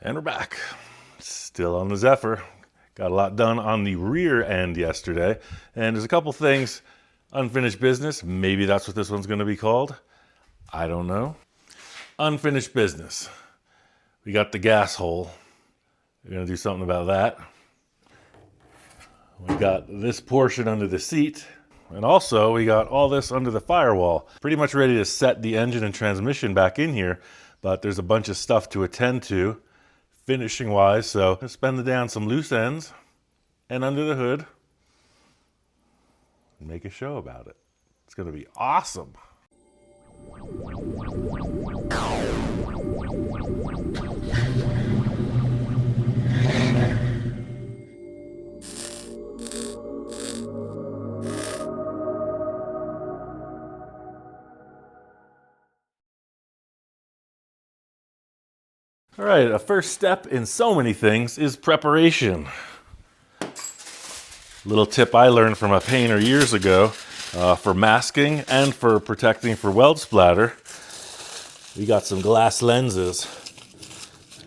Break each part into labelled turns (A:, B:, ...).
A: And we're back. Still on the Zephyr. Got a lot done on the rear end yesterday. And there's a couple things, unfinished business. Maybe that's what this one's going to be called. I don't know. Unfinished business. We got the gas hole. We're going to do something about that. We got this portion under the seat. And also, we got all this under the firewall. Pretty much ready to set the engine and transmission back in here. But there's a bunch of stuff to attend to, finishing wise, so I'll spend the day on some loose ends and under the hood and make a show about it. It's going to be awesome. All right, a first step in so many things is preparation. Little tip I learned from a painter years ago, for masking and for protecting for weld splatter. We got some glass lenses.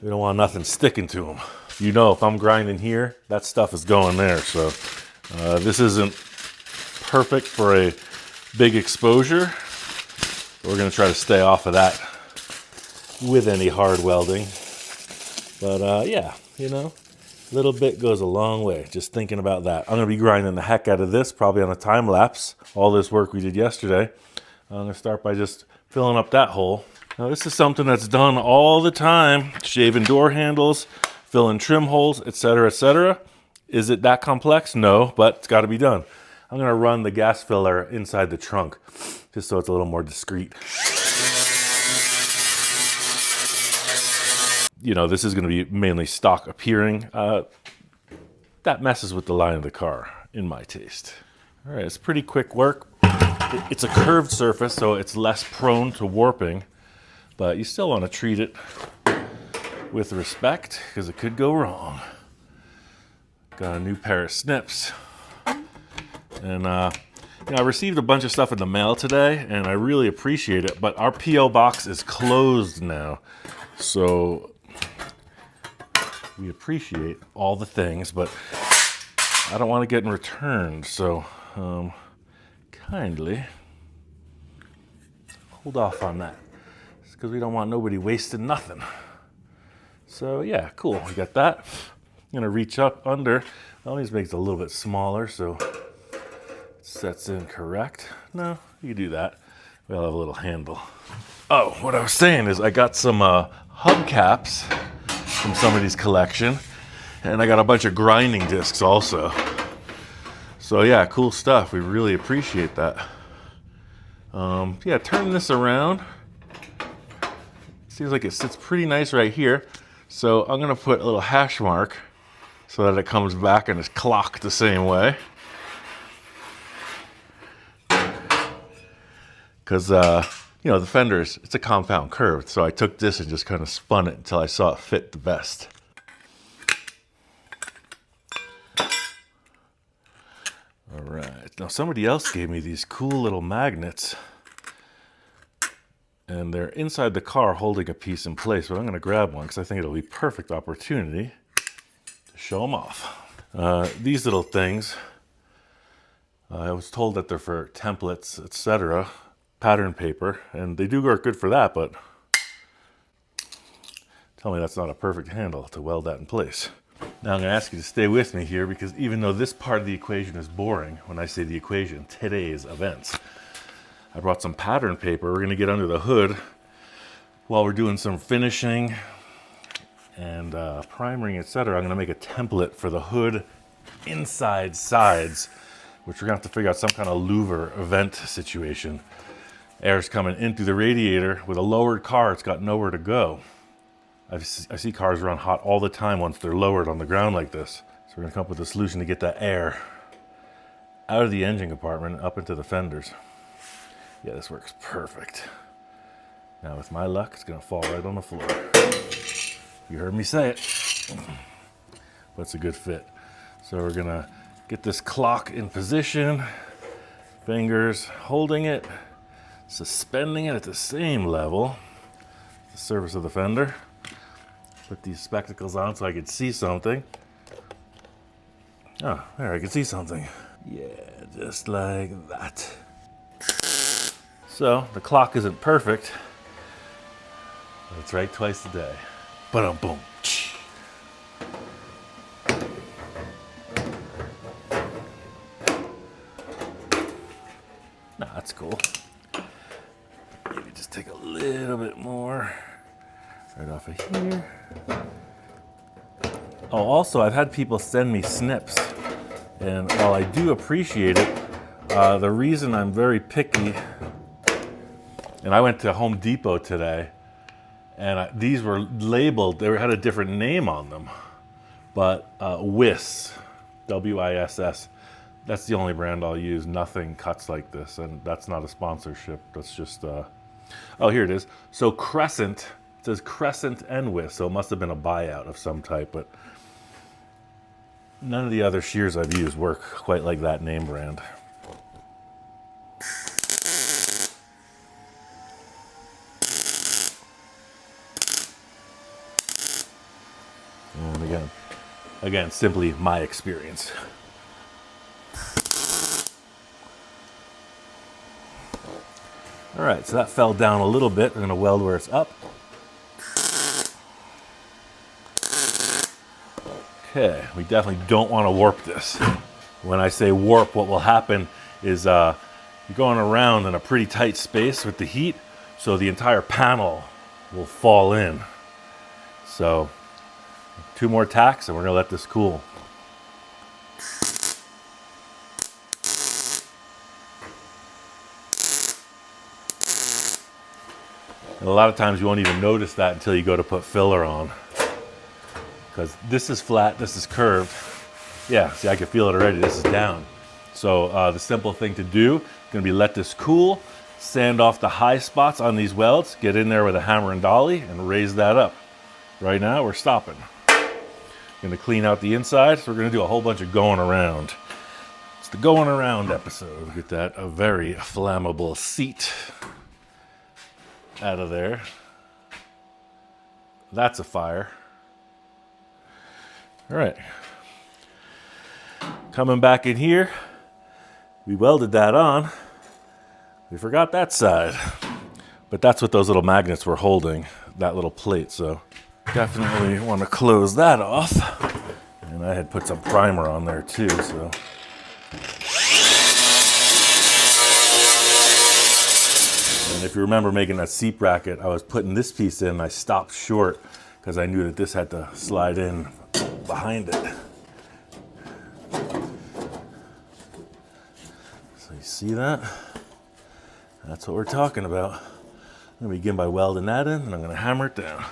A: We don't want nothing sticking to them. You know, if I'm grinding here, that stuff is going there. So this isn't perfect for a big exposure. We're gonna try to stay off of that with any hard welding. But yeah, you know, a little bit goes a long way, just thinking about that. I'm gonna be grinding the heck out of this, probably on a time lapse. All this work we did yesterday. I'm gonna start by just filling up that hole. Now this is something that's done all the time. Shaving door handles, filling trim holes, etc., etc. Is it that complex? No, but it's gotta be done. I'm gonna run the gas filler inside the trunk, just so it's a little more discreet. You know, this is going to be mainly stock appearing. That messes with the line of the car, in my taste. All right, it's pretty quick work. It's a curved surface, so it's less prone to warping, but you still want to treat it with respect, because it could go wrong. Got a new pair of snips. And, you know, I received a bunch of stuff in the mail today, and I really appreciate it, but our P.O. box is closed now. So we appreciate all the things, but I don't want to get in returned, so kindly hold off on that. It's because we don't want nobody wasting nothing. So yeah, cool, we got that. I'm gonna reach up under. Well, these makes it a little bit smaller, so it sets in correct. No, you can do that. We'll have a little handle. Oh, what I was saying is I got some hubcaps from somebody's collection, and I got a bunch of grinding discs also. So yeah, cool stuff. We really appreciate that. Yeah, turn this around. Seems like it sits pretty nice right here. So I'm gonna put a little hash mark so that it comes back and is clocked the same way. Because you know, the Fender's, it's a compound curve, so I took this and just kind of spun it until I saw it fit the best. All right, now somebody else gave me these cool little magnets, and they're inside the car holding a piece in place, but I'm gonna grab one because I think it'll be perfect opportunity to show them off. These little things, I was told that they're for templates, etc., pattern paper, and they do work good for that, but tell me that's not a perfect handle to weld that in place. Now I'm going to ask you to stay with me here, because even though this part of the equation is boring, when I say the equation, today's events, I brought some pattern paper. We're going to get under the hood while we're doing some finishing and primering, etc. I'm going to make a template for the hood inside sides, which we're going to have to figure out some kind of louver vent situation. Air's coming in through the radiator. With a lowered car, it's got nowhere to go. I see cars run hot all the time once they're lowered on the ground like this. So we're gonna come up with a solution to get that air out of the engine compartment up into the fenders. Yeah, this works perfect. Now with my luck, it's gonna fall right on the floor. You heard me say it. But it's a good fit. So we're gonna get this clock in position, fingers holding it, suspending it at the same level, the surface of the fender. Put these spectacles on so I could see something. Oh, there, I can see something. Yeah, just like that. So, the clock isn't perfect. But it's right twice a day. Ba-dum-boom. Nah, that's cool. Maybe just take a little bit more right off of here. Oh, also, I've had people send me snips, and while I do appreciate it, the reason I'm very picky, and I went to Home Depot today, and these were labeled, they had a different name on them, but WISS, W-I-S-S, that's the only brand I'll use. Nothing cuts like this, and that's not a sponsorship. That's just, oh, here it is. So Crescent, it says Crescent and WISS, so it must have been a buyout of some type, but none of the other shears I've used work quite like that name brand. And again, simply my experience. All right, so that fell down a little bit. We're going to weld where it's up. Okay, we definitely don't want to warp this. When I say warp, what will happen is you're going around in a pretty tight space with the heat, so the entire panel will fall in. So 2 more tacks and we're going to let this cool. And a lot of times you won't even notice that until you go to put filler on. Because this is flat, this is curved. Yeah, see, I can feel it already, this is down. So the simple thing to do is going to be let this cool, sand off the high spots on these welds, get in there with a hammer and dolly and raise that up. Right now, we're stopping. Going to clean out the inside, so we're going to do a whole bunch of going around. It's the going around episode. Get that a very flammable seat out of there. That's a fire. All right. Coming back in here, we welded that on. We forgot that side, but that's what those little magnets were holding, that little plate, so definitely want to close that off. And I had put some primer on there too, so. And if you remember making that seat bracket, I was putting this piece in, I stopped short because I knew that this had to slide in behind it. So you see that? That's what we're talking about. I'm going to begin by welding that in, and I'm going to hammer it down.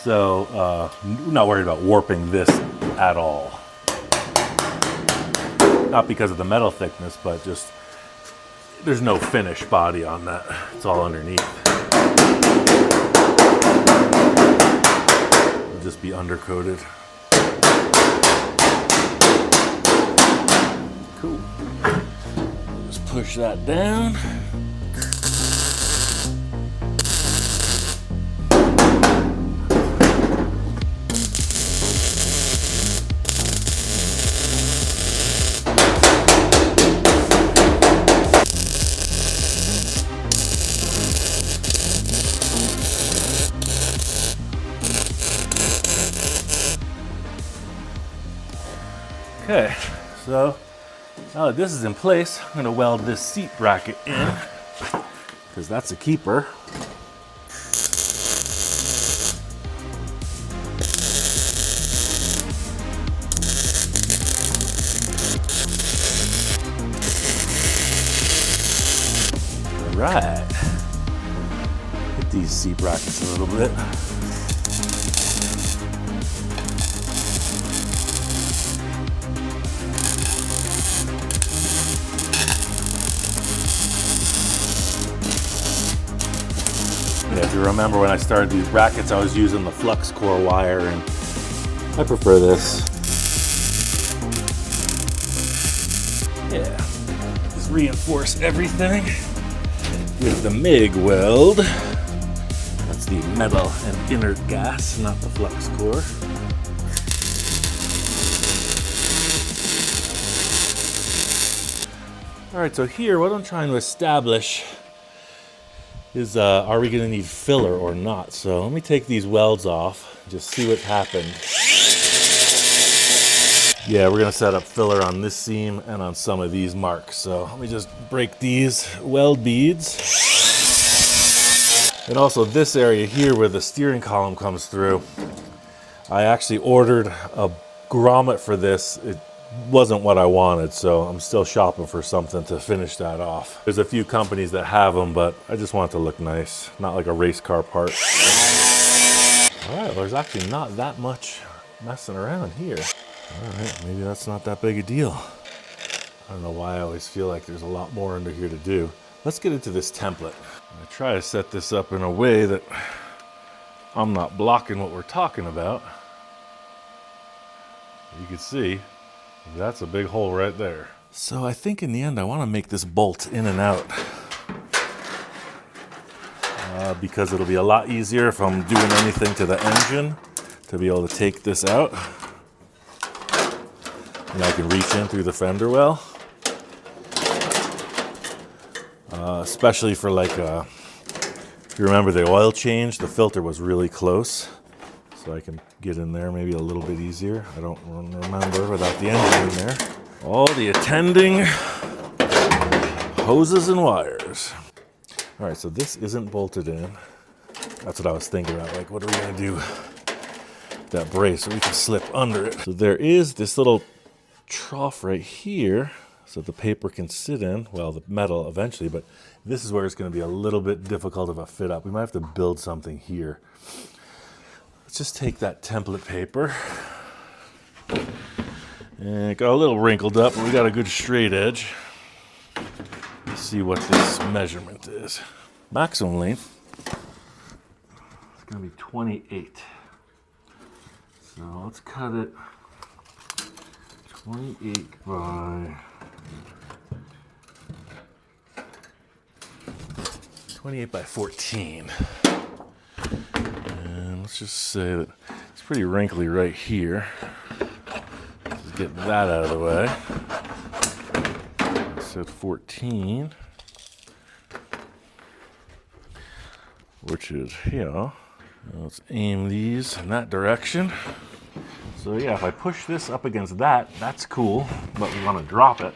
A: So, I'm not worried about warping this at all. Not because of the metal thickness, but just there's no finished body on that. It's all underneath. It'll just be undercoated. Cool. Just push that down. Okay, so now that this is in place, I'm going to weld this seat bracket in, because that's a keeper. All right, hit these seat brackets a little bit. If you remember when I started these brackets, I was using the flux core wire, and I prefer this. Yeah, just just reinforce everything with the MIG weld. That's the metal and inert gas, not the flux core. All right, so here what I'm trying to establish is are we gonna need filler or not? So let me take these welds off, just see what happened. Yeah, we're gonna set up filler on this seam and on some of these marks. So let me just break these weld beads. And also this area here where the steering column comes through, I actually ordered a grommet for this. It wasn't what I wanted, so I'm still shopping for something to finish that off. There's a few companies that have them, but I just want it to look nice, not like a race car part. All right, there's actually not that much messing around here. All right, maybe that's not that big a deal. I don't know why I always feel like there's a lot more under here to do. Let's get into this template. I try to set this up in a way that I'm not blocking what we're talking about. You can see that's a big hole right there. So I think in the end I want to make this bolt in and out because it'll be a lot easier if I'm doing anything to the engine to be able to take this out. And I can reach in through the fender well. Especially for like, if you remember the oil change, the filter was really close. So I can get in there maybe a little bit easier. I don't remember without the engine in there. All the attending hoses and wires. All right, so this isn't bolted in. That's what I was thinking about. Like, what are we gonna do with that brace so we can slip under it? So there is this little trough right here so the paper can sit in, well, the metal eventually, but this is where it's gonna be a little bit difficult of a fit up. We might have to build something here. Let's just take that template paper. And it got a little wrinkled up, but we got a good straight edge. Let's see what this measurement is. Maximum length, it's gonna be 28. So let's cut it 28 by 14. And let's just say that it's pretty wrinkly right here. Let's get that out of the way. So 14, which is here. Let's aim these in that direction. So yeah, if I push this up against that, that's cool, but we want to drop it.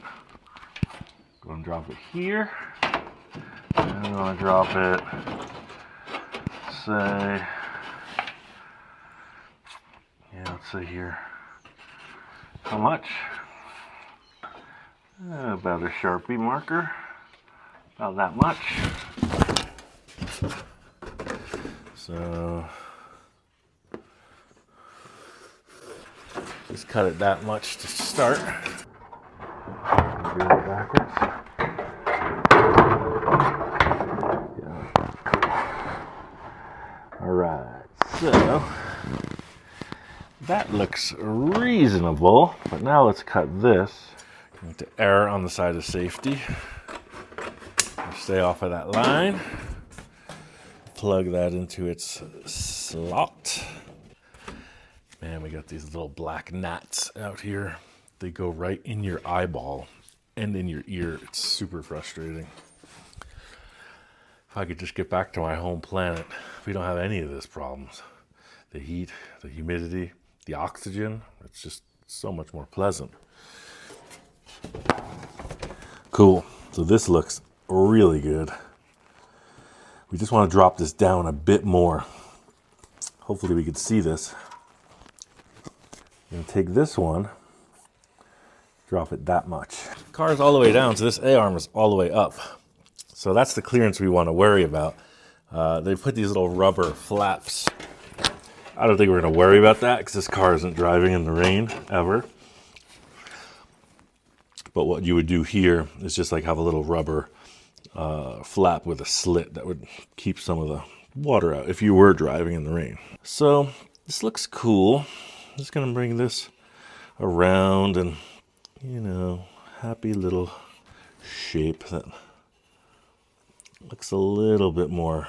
A: Go and drop it here. And we want to drop it, say, yeah, let's say here. How much? About a Sharpie marker. About that much. So just cut it that much to start. Do it backwards. All right, so that looks reasonable, but now let's cut this. Going to err on the side of safety. Stay off of that line. Plug that into its slot. Man, we got these little black gnats out here. They go right in your eyeball and in your ear. It's super frustrating. If I could just get back to my home planet, we don't have any of these problems. The heat, the humidity, the oxygen, it's just so much more pleasant. Cool, so this looks really good. We just want to drop this down a bit more. Hopefully we can see this. I'm going to take this one, drop it that much. Car's all the way down, so this A-arm is all the way up. So that's the clearance we want to worry about. They put these little rubber flaps. I don't think we're going to worry about that because this car isn't driving in the rain ever. But what you would do here is just like have a little rubber flap with a slit that would keep some of the water out if you were driving in the rain. So this looks cool. I'm just going to bring this around and, you know, happy little shape that looks a little bit more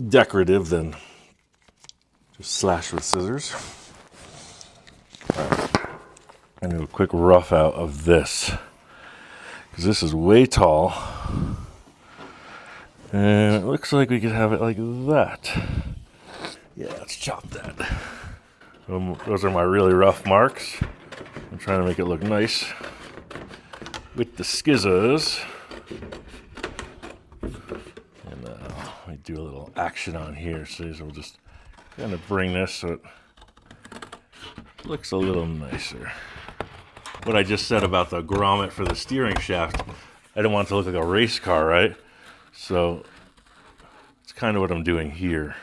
A: decorative than just slash with scissors. All right. I'm gonna do a quick rough out of this because this is way tall, and it looks like we could have it like that. Yeah, let's chop that. Those are my really rough marks. I'm trying to make it look nice with the scissors. And let me do a little action on here. So we'll just kind of bring this so it looks a little nicer. What I just said about the grommet for the steering shaft, I didn't want it to look like a race car, right? So it's kind of what I'm doing here.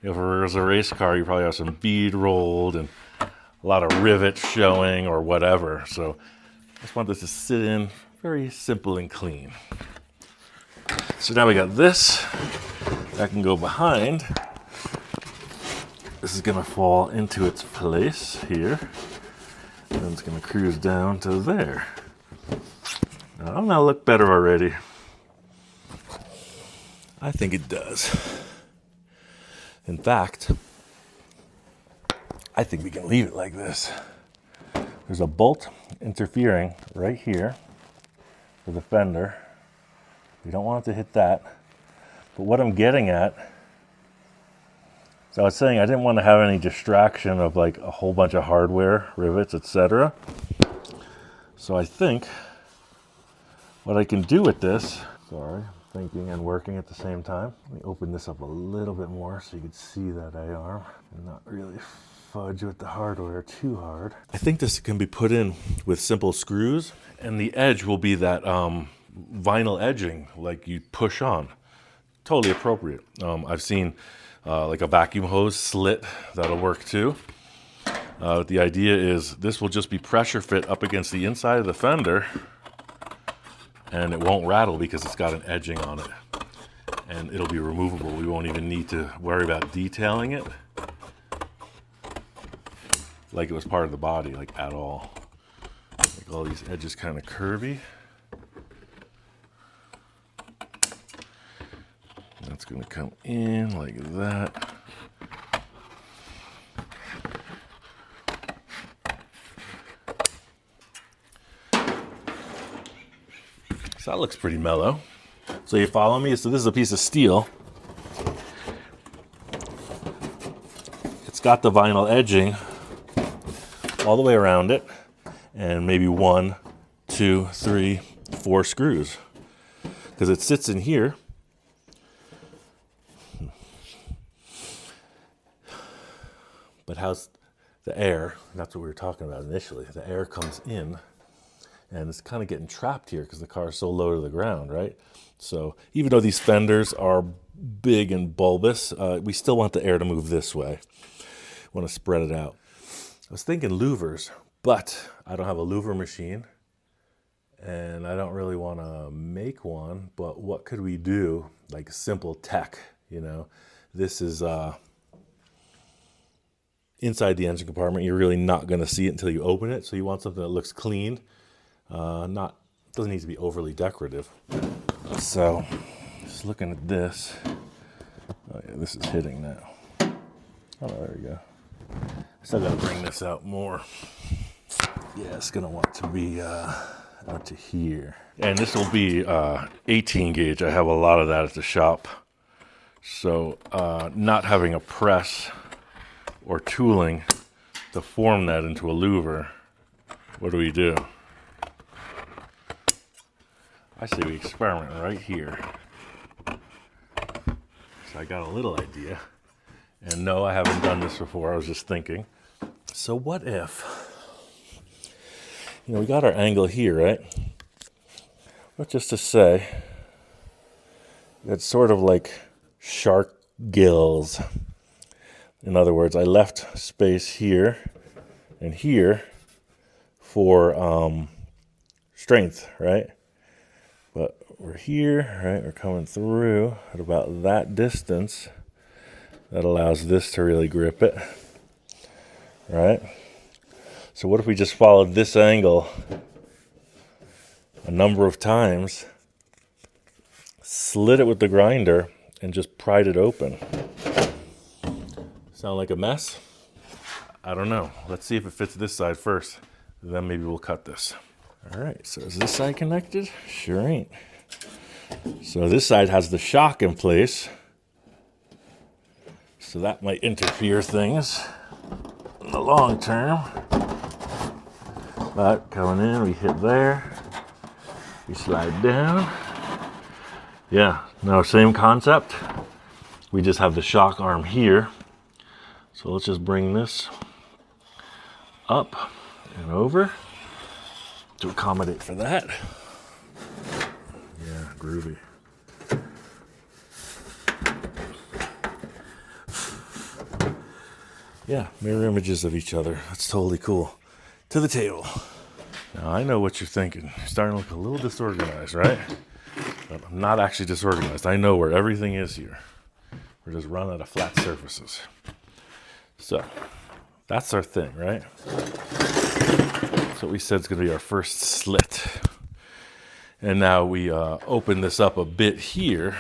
A: If it was a race car, you probably have some bead rolled and a lot of rivets showing or whatever. So I just want this to sit in very simple and clean. So now we got this that can go behind. This is gonna fall into its place here. And then it's gonna cruise down to there. Now, doesn't that look better already? I think it does. In fact, I think we can leave it like this. There's a bolt interfering right here for the fender. We don't want it to hit that. But what I'm getting at, so I was saying I didn't want to have any distraction of like a whole bunch of hardware, rivets, etc. So I think what I can do with this, thinking and working at the same time. Let me open this up a little bit more so you can see that A-arm and not really fudge with the hardware too hard. I think this can be put in with simple screws, and the edge will be that vinyl edging like you push on. Totally appropriate. I've seen like a vacuum hose slit that'll work too. The idea is this will just be pressure fit up against the inside of the fender, and it won't rattle because it's got an edging on it, and it'll be removable. We won't even need to worry about detailing it like it was part of the body, like at all. Make all these edges kind of curvy. That's going to come in like that. So that looks pretty mellow. So you follow me? So this is a piece of steel. It's got the vinyl edging all the way around it, and maybe 1, 2, 3, 4 screws. Because it sits in here. But how's the air? That's what we were talking about initially. The air comes in, and it's kind of getting trapped here because the car is so low to the ground, right? So even though these fenders are big and bulbous, we still want the air to move this way. Want to spread it out. I was thinking louvers, but I don't have a louver machine, and I don't really want to make one. But what could we do? Like simple tech, you know? This is inside the engine compartment. You're really not going to see it until you open it. So you want something that looks clean. Doesn't need to be overly decorative. So, just looking at this. Oh yeah, this is hitting now. Oh, there we go. Still gotta bring this out more. Yeah, it's gonna want to be out to here. And this will be 18 gauge. I have a lot of that at the shop. So, not having a press or tooling to form that into a louver, what do? I say we experiment right here. So I got a little idea. And no, I haven't done this before. I was just thinking. So what if, we got our angle here, right? But just to say, it's sort of like shark gills. In other words, I left space here and here for strength, right? But we're here, right? We're coming through at about that distance. That allows this to really grip it, right? So what if we just followed this angle a number of times, slid it with the grinder, and just pried it open? Sound like a mess? I don't know. Let's see if it fits this side first. Then maybe we'll cut this. All right, so is this side connected? Sure ain't. So this side has the shock in place. So that might interfere things in the long term. But coming in, we hit there. We slide down. Yeah, no, same concept. We just have the shock arm here. So let's just bring this up and over to accommodate for that. Yeah, groovy. Yeah, mirror images of each other. That's totally cool. To the table. Now I know what you're thinking. You're starting to look a little disorganized, right? But I'm not actually disorganized. I know where everything is here. We're just running out of flat surfaces. So, that's our thing, right? That's what we said is going to be our first slit. And now we open this up a bit here.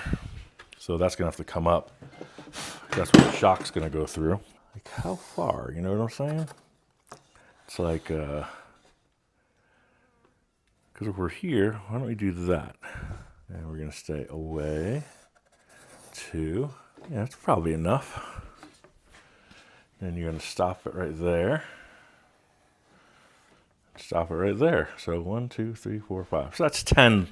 A: So that's going to have to come up. That's where the shock's going to go through. Like how far, you know what I'm saying? It's like, because if we're here, why don't we do that? And we're going to stay away. 2. Yeah, that's probably enough. Then you're going to stop it right there. Stop it right there. So 1, 2, 3, 4, 5. So that's 10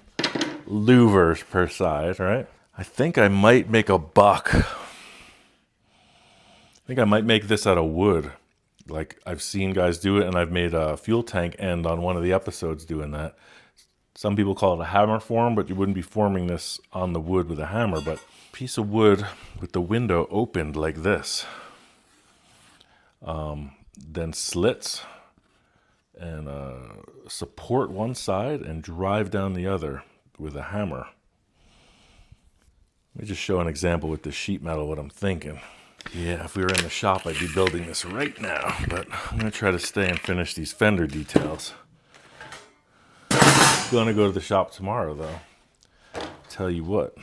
A: louvers per side, right? I think I might make a buck. I think I might make this out of wood. Like I've seen guys do it, and I've made a fuel tank end on one of the episodes doing that. Some people call it a hammer form, but you wouldn't be forming this on the wood with a hammer. But a piece of wood with the window opened like this. Then slits and support one side and drive down the other with a hammer. Let me just show an example with the sheet metal what I'm thinking. Yeah, if we were in the shop, I'd be building this right now, but I'm going to try to stay and finish these fender details. I'm going to go to the shop tomorrow, though. Tell you what,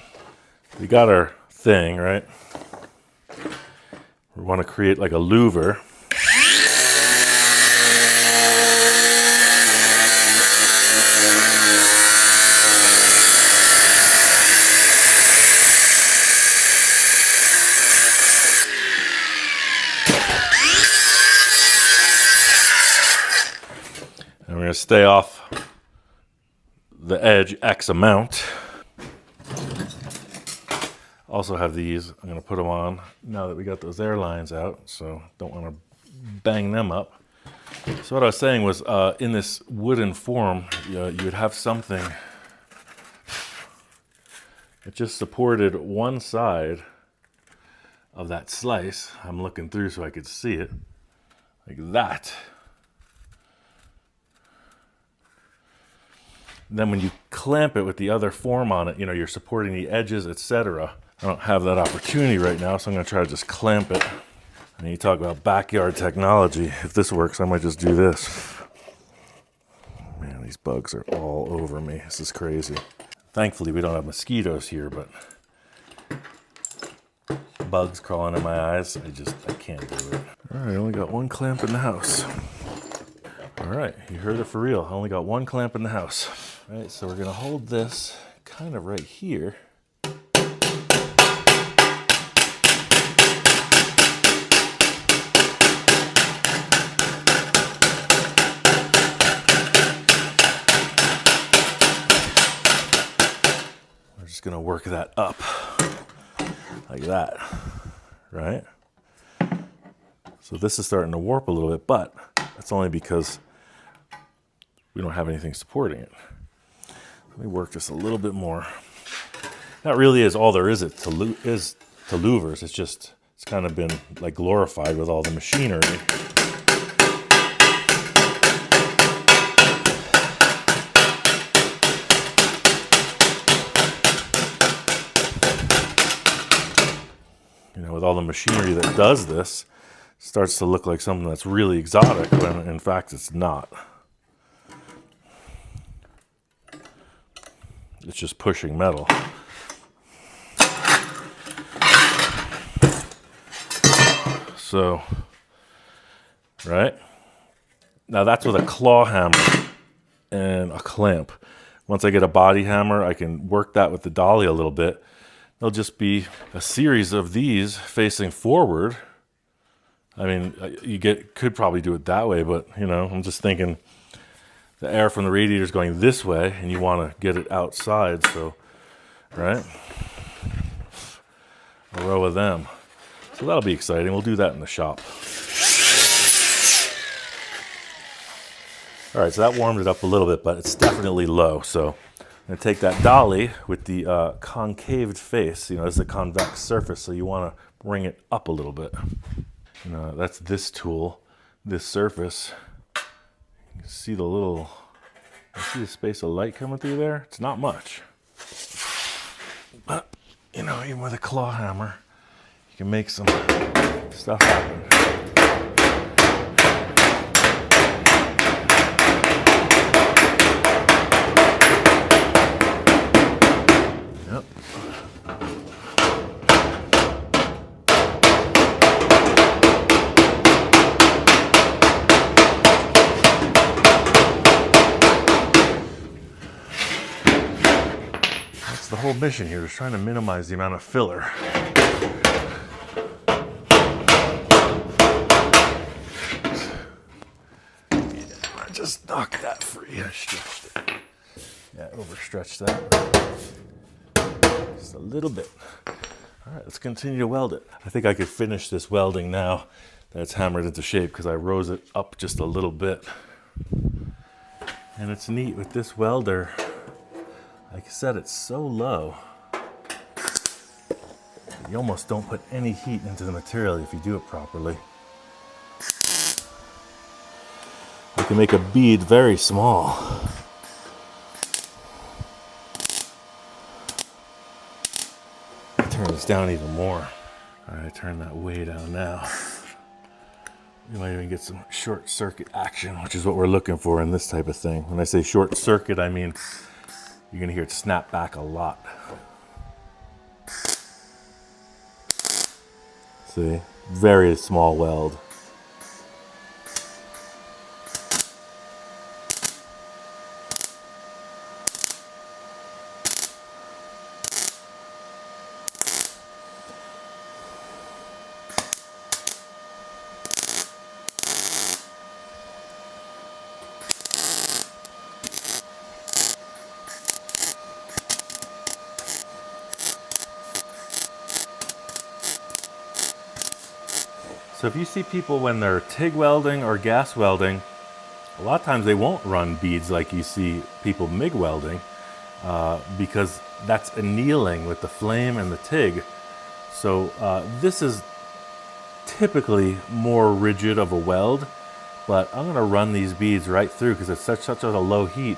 A: we got our thing, right? We want to create like a louver. And we're going to stay off the edge X amount. Also have these, I'm going to put them on now that we got those air lines out, so don't want to bang them up. So what I was saying was, in this wooden form, you would have something that just supported one side of that slice. I'm looking through so I could see it, like that. Then when you clamp it with the other form on it, you're supporting the edges, etc. I don't have that opportunity right now, so I'm going to try to just clamp it. And you talk about backyard technology. If this works, I might just do this. Man, these bugs are all over me. This is crazy. Thankfully, we don't have mosquitoes here, but bugs crawling in my eyes, I can't do it. All right, I only got one clamp in the house. All right, you heard it for real. I only got one clamp in the house. All right, so we're gonna hold this kind of right here. We're just gonna work that up like that, right? So this is starting to warp a little bit, but that's only because we don't have anything supporting it. Let me work just a little bit more. That really is all there is to louvers. It's kind of been like glorified with all the machinery. With all the machinery that does this. starts to look like something that's really exotic when in fact it's not. It's just pushing metal. So, right? Now that's with a claw hammer and a clamp. Once I get a body hammer, I can work that with the dolly a little bit. There'll just be a series of these facing forward. I mean, could probably do it that way, but you know, I'm just thinking the air from the radiator is going this way and you want to get it outside, so, right? A row of them. So that'll be exciting. We'll do that in the shop. All right, so that warmed it up a little bit, but it's definitely low. So I'm gonna take that dolly with the concaved face. You know, it's a convex surface, so you want to bring it up a little bit. You know, that's this tool, this surface. You can see you see the space of light coming through there? It's not much. But, you know, even with a claw hammer, you can make some stuff happen. Yep. That's the whole mission here, is trying to minimize the amount of filler. I just knocked that free. I stretched it. Yeah, overstretched that. Just a little bit. All right, let's continue to weld it. I think I could finish this welding now that it's hammered into shape because I rose it up just a little bit. And it's neat with this welder. Like I said, it's so low. You almost don't put any heat into the material if you do it properly. You can make a bead very small. Turn this down even more. All right, turn that way down now. You might even get some short circuit action, which is what we're looking for in this type of thing. When I say short circuit, I mean you're gonna hear it snap back a lot. See, very small weld. So if you see people when they're TIG welding or gas welding, a lot of times they won't run beads like you see people MIG welding because that's annealing with the flame and the TIG. So this is typically more rigid of a weld, but I'm going to run these beads right through because it's such a low heat.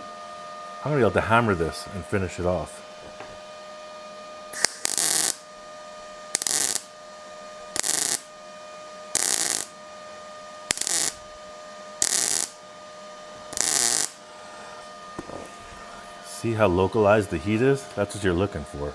A: I'm going to be able to hammer this and finish it off. See how localized the heat is? That's what you're looking for.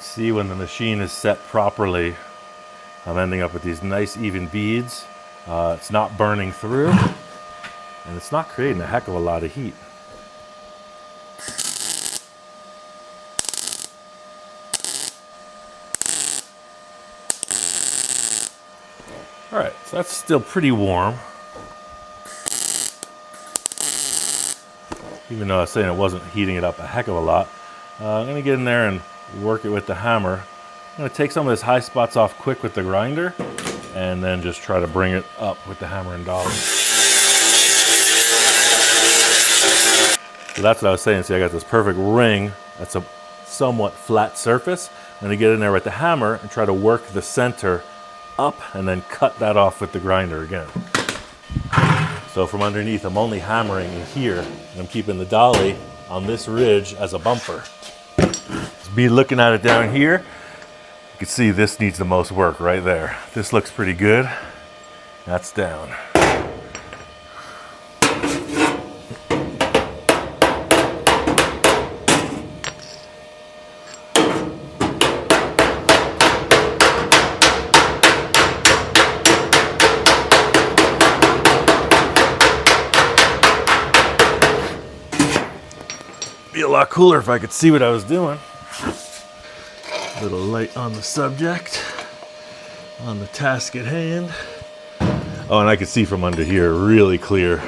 A: See, when the machine is set properly, I'm ending up with these nice even beads. It's not burning through, and it's not creating a heck of a lot of heat. All right, so that's still pretty warm. Even though I was saying it wasn't heating it up a heck of a lot. I'm going to get in there and work it with the hammer. I'm going to take some of this high spots off quick with the grinder, and then just try to bring it up with the hammer and dolly. So that's what I was saying. See, I got this perfect ring that's a somewhat flat surface. I'm going to get in there with the hammer and try to work the center up and then cut that off with the grinder again. So from underneath, I'm only hammering in here, and I'm keeping the dolly on this ridge as a bumper. Just be looking at it down here. You can see this needs the most work right there. This looks pretty good. That's down. Be a lot cooler if I could see what I was doing. A little light on the subject, on the task at hand. Oh, and I can see from under here really clear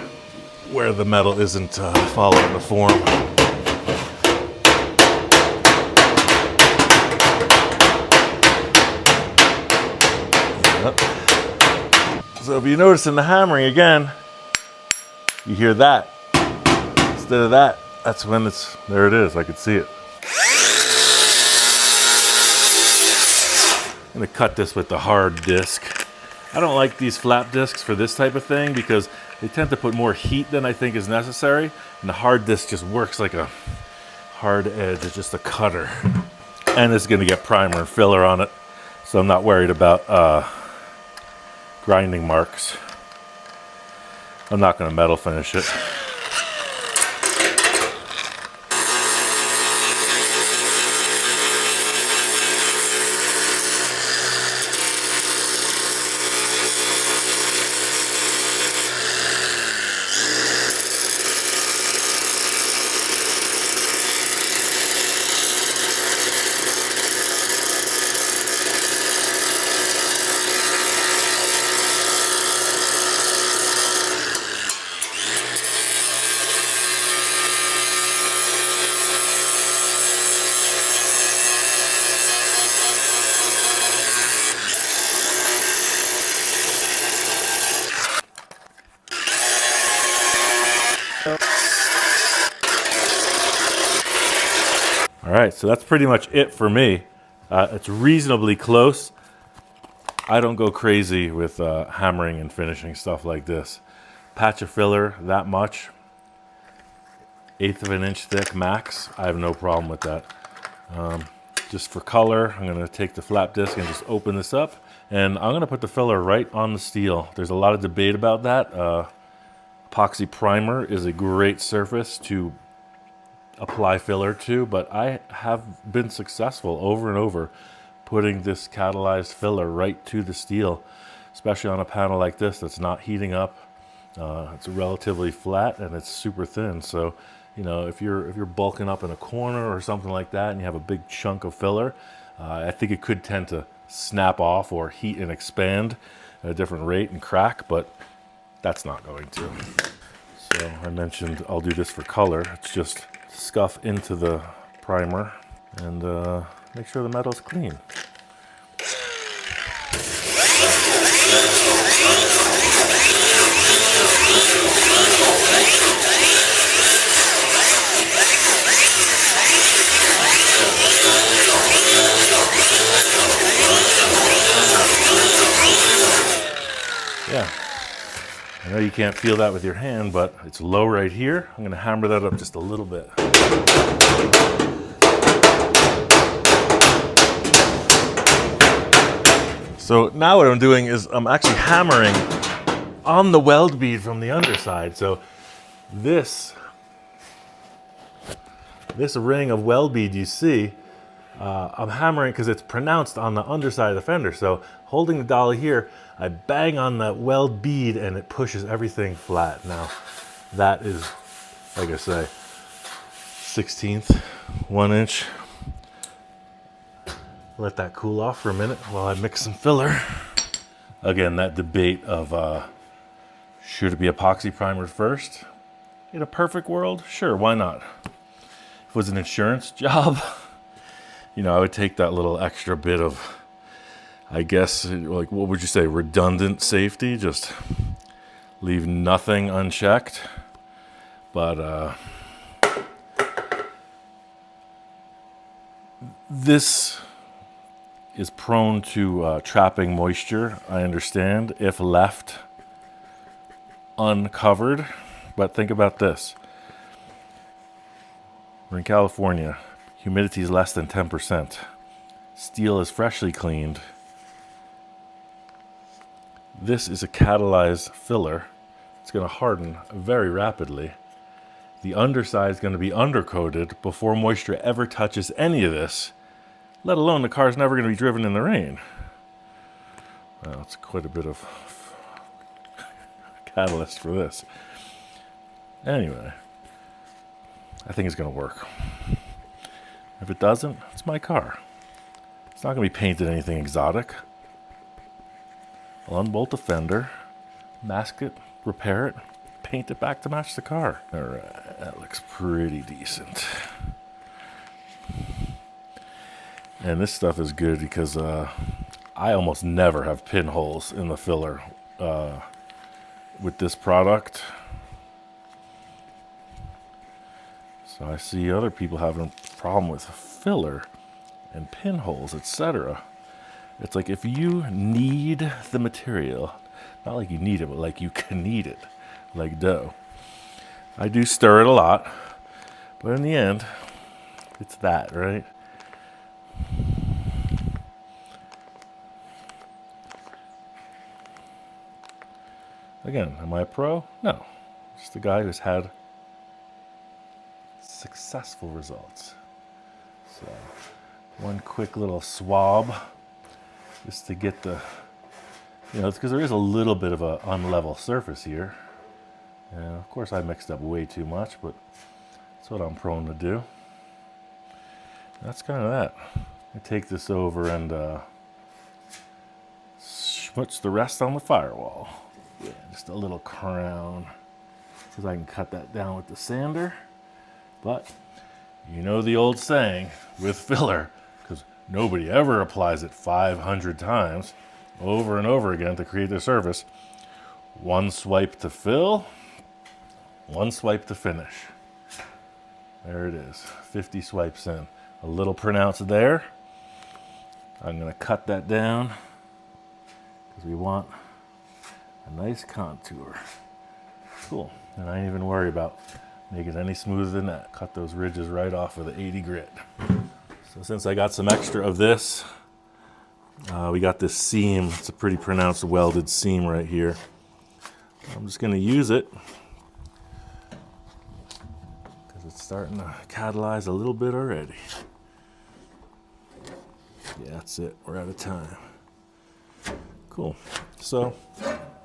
A: where the metal isn't following the form. Yep. So if you notice in the hammering again, you hear that instead of that. That's when it's, there it is, I could see it. I'm gonna cut this with the hard disc. I don't like these flap discs for this type of thing because they tend to put more heat than I think is necessary. And the hard disc just works like a hard edge, it's just a cutter. And it's gonna get primer and filler on it. So I'm not worried about grinding marks. I'm not gonna metal finish it. All right, so that's pretty much it for me. It's reasonably close. I don't go crazy with hammering and finishing stuff like this. Patch of filler, that much, 1/8 of an inch thick max. I have no problem with that. Just for color, I'm gonna take the flap disc and just open this up. And I'm gonna put the filler right on the steel. There's a lot of debate about that. Epoxy primer is a great surface to apply filler to, but I have been successful over and over putting this catalyzed filler right to the steel, especially on a panel like this that's not heating up. It's relatively flat and it's super thin, so you know, if you're bulking up in a corner or something like that and you have a big chunk of filler, I think it could tend to snap off or heat and expand at a different rate and crack, but that's not going to. So I mentioned I'll do this for color. It's just scuff into the primer and make sure the metal's clean. Yeah. I know you can't feel that with your hand, but it's low right here. I'm going to hammer that up just a little bit. So now what I'm doing is I'm actually hammering on the weld bead from the underside. So this ring of weld bead you see, I'm hammering because it's pronounced on the underside of the fender. So holding the dolly here, I bang on that weld bead and it pushes everything flat. Now that is, like I say, 1/16, 1 inch. Let that cool off for a minute while I mix some filler. Again, that debate of should it be epoxy primer first? In a perfect world, sure, why not? it was an insurance job, you know, I would take that little extra bit of, I guess, like, what would you say, redundant safety, just leave nothing unchecked. But this is prone to trapping moisture, I understand, if left uncovered. But think about this. We're in California. Humidity is less than 10%. Steel is freshly cleaned. This is a catalyzed filler. It's going to harden very rapidly. The underside is going to be undercoated before moisture ever touches any of this, let alone the car's never going to be driven in the rain. Well, it's quite a bit of catalyst for this. Anyway, I think it's going to work. If it doesn't, it's my car. It's not going to be painted anything exotic. I'll unbolt the fender, mask it, repair it, paint it back to match the car. All right, that looks pretty decent. And this stuff is good because I almost never have pinholes in the filler with this product. So I see other people having a problem with filler and pinholes, etc. It's like, if you need the material, not like you need it, but like you can knead it, like dough. I do stir it a lot, but in the end, it's that, right? Again, am I a pro? No. Just a guy who's had successful results. So, one quick little swab just to get the, you know, it's because there is a little bit of an unlevel surface here. And of course I mixed up way too much, but that's what I'm prone to do. That's kind of that. I take this over and schmutz the rest on the firewall. Yeah, just a little crown, because I can cut that down with the sander. But you know the old saying with filler, because nobody ever applies it 500 times over and over again to create their surface. One swipe to fill, one swipe to finish. There it is, 50 swipes in. A little pronounced there. I'm going to cut that down because we want a nice contour. Cool. And I didn't even worry about making it any smoother than that. Cut those ridges right off with the 80 grit. So since I got some extra of this, we got this seam. It's a pretty pronounced welded seam right here. I'm just going to use it because it's starting to catalyze a little bit already. Yeah, that's it. We're out of time. Cool. So,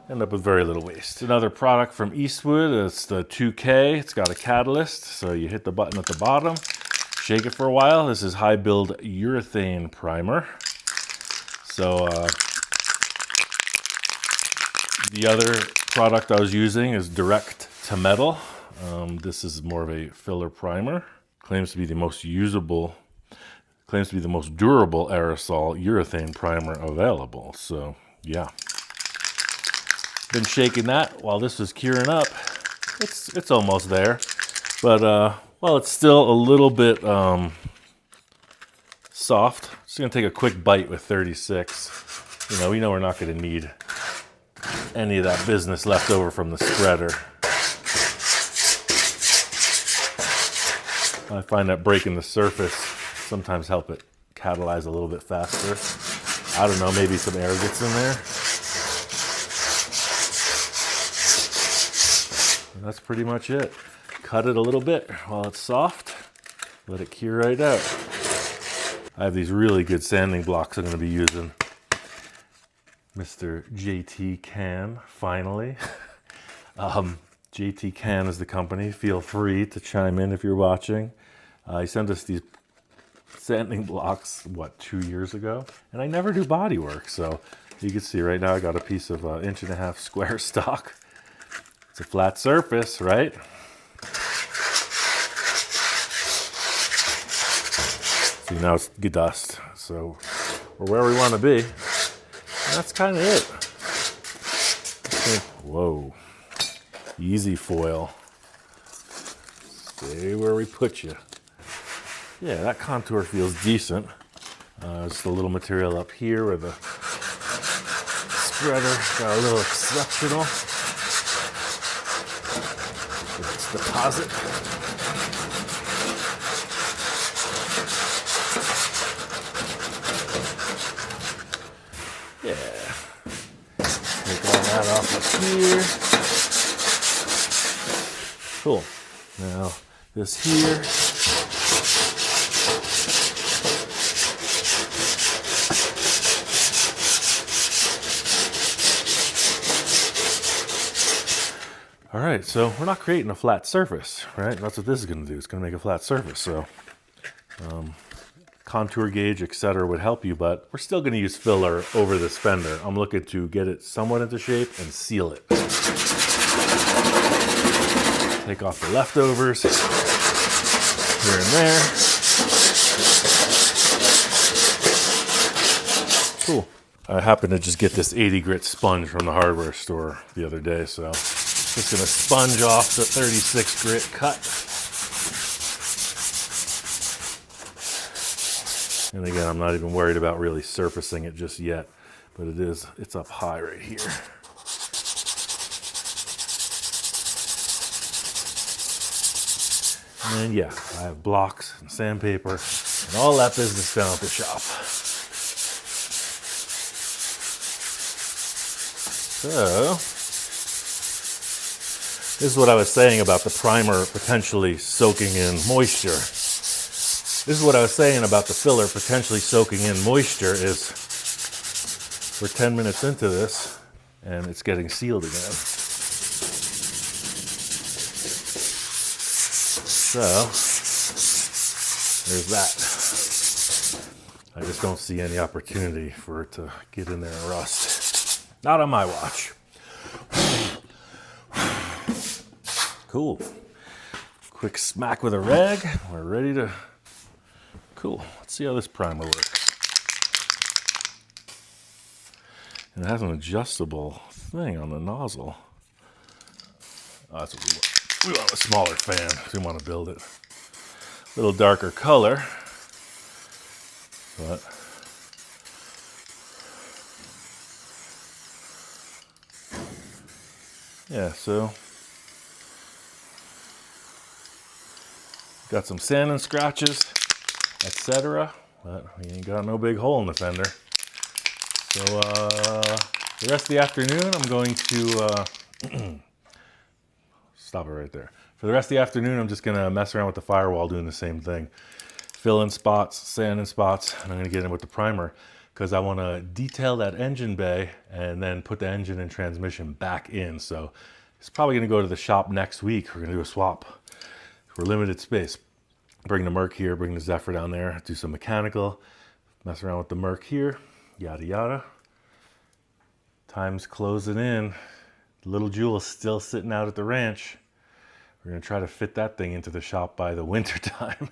A: end up with very little waste. Another product from Eastwood. It's the 2K. It's got a catalyst. So you hit the button at the bottom, shake it for a while. This is high build urethane primer. So the other product I was using is direct to metal. This is more of a filler primer. Claims to be the most usable, claims to be the most durable aerosol urethane primer available. So yeah, been shaking that while this was curing up. It's almost there, but well, it's still a little bit soft. Just gonna take a quick bite with 36. You know, we know we're not gonna need any of that business left over from the spreader. I find that breaking the surface sometimes help it catalyze a little bit faster. I don't know, maybe some air gets in there. And that's pretty much it. Cut it a little bit while it's soft. Let it cure right out. I have these really good sanding blocks I'm going to be using. Mr. JT Can, finally. JT Can is the company. Feel free to chime in if you're watching. He sent us these sanding blocks, what, 2 years ago? And I never do body work, so you can see right now I got a piece of 1.5 inch square stock. It's a flat surface, right? See, now it's dust. So we're where we want to be. And that's kind of it. Okay. Whoa. Easy foil. Stay where we put you. Yeah, that contour feels decent. Just a little material up here where the spreader got a little exceptional. Let's deposit. Yeah. Take all that off of here. Cool. Now, this here. All right, so we're not creating a flat surface, right? That's what this is going to do. It's going to make a flat surface. So contour gauge, etc. would help you, but we're still going to use filler over this fender. I'm looking to get it somewhat into shape and seal it. Take off the leftovers here and there. Cool. I happened to just get this 80 grit sponge from the hardware store the other day, so just gonna sponge off the 36 grit cut. And again, I'm not even worried about really surfacing it just yet, but it's up high right here. And yeah, I have blocks and sandpaper and all that business down at the shop. So, this is what I was saying about the primer potentially soaking in moisture. This is what I was saying about the filler potentially soaking in moisture is we're 10 minutes into this and it's getting sealed again. So, there's that. I just don't see any opportunity for it to get in there and rust. Not on my watch. Cool. Quick smack with a rag. We're ready to... Cool. Let's see how this primer works. And it has an adjustable thing on the nozzle. Oh, that's what we want. We want a smaller fan. We want to build it. A little darker color. But... yeah, so... got some sand and scratches, etc. But we ain't got no big hole in the fender. So the rest of the afternoon, I'm going to stop it right there. For the rest of the afternoon, I'm just gonna mess around with the firewall, doing the same thing, fill in spots, sand in spots, and I'm gonna get in with the primer because I want to detail that engine bay and then put the engine and transmission back in. So it's probably gonna go to the shop next week. We're gonna do a swap. We're limited space. Bring the Merc here, bring the Zephyr down there, do some mechanical, mess around with the Merc here, yada yada. Time's closing in. Little Jewel's still sitting out at the ranch. We're gonna try to fit that thing into the shop by the winter time.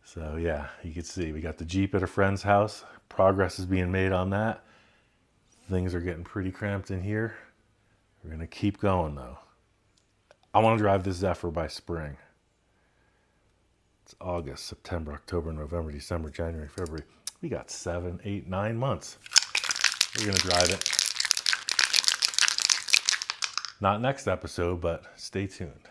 A: So yeah, you can see we got the Jeep at a friend's house. Progress is being made on that. Things are getting pretty cramped in here. We're gonna keep going though. I want to drive this Zephyr by spring. It's August, September, October, November, December, January, February. We got 7, 8, 9 months. We're going to drive it. Not next episode, but stay tuned.